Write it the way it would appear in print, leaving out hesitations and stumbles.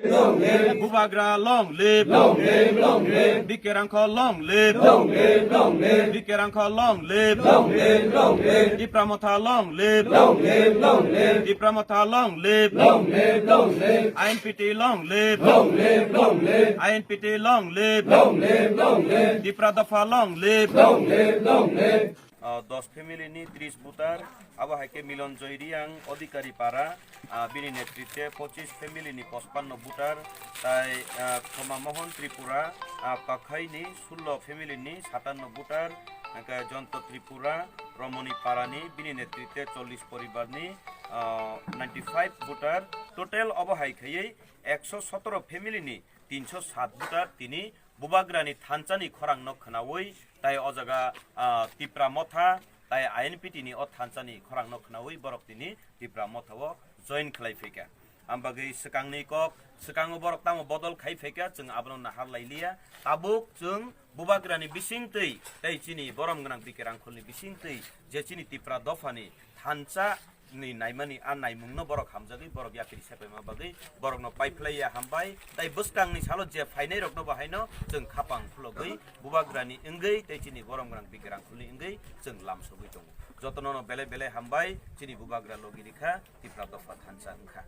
Bubagra long live, Bikerangko long live, Bikerangko long live, Dipramota long live, Dipramota long live, INPT long live, INPT long live, Dipradafa long live. 10 family নি 30 বুটার আবহাইকে মিলন জয়রিয়াং অধিকারী পাড়া বিনি নেতৃত্বে 25 family নি 55 বুটার তাই ক্ষমামোহন Tripura কাখাইনি 16 family নি 57 বুটার জন্ত ত্রিপুরা রমণী পাড়ানি বিনি নেতৃত্বে 40 পরিবারনি 95 বুটার টোটাল অবহাইখাই 117 ফ্যামিলি নি 307 বুটার তিনি বুবাগ্রানি থানচানি খরাং নখনাওই তাই অজাগা তিপ্রা মথা তাই আইএনপিটি নি অ থানচানি খরাং নখনাওই বরক তিনি তিপ্রা মথাও জয়েন খালাইফেকা আমবাগै सिगांनि कक सिगांनि बरक तामो बदल खाइफेका जों आबनो नाहार लाइलिया ताबुक जों बुबाग्रानि बिसिंतै तै चिनि बरम गनां बिकेरांखलनि बिसिंतै जे चिनि तिप्रा दफानि थानचा नि नाइमानि आ नाइमुंनो बरक हामजागै बरक याकिरि सेपायमा बागै बरकनो पाइपलाइया हामबाय ताइ बुस्कांनि सालो जे फाइनाय रकनो बाहायनो जों खापां फुलगै बुबाग्रानि इंगै तै चिनि बरम गनां बिकेरांखलनि इंगै जों लामसगै दङ जतननो बेले बेले हामबाय चिनि बुबाग्रा लगिरिखा तिप्रा दफा थानचा ओंखा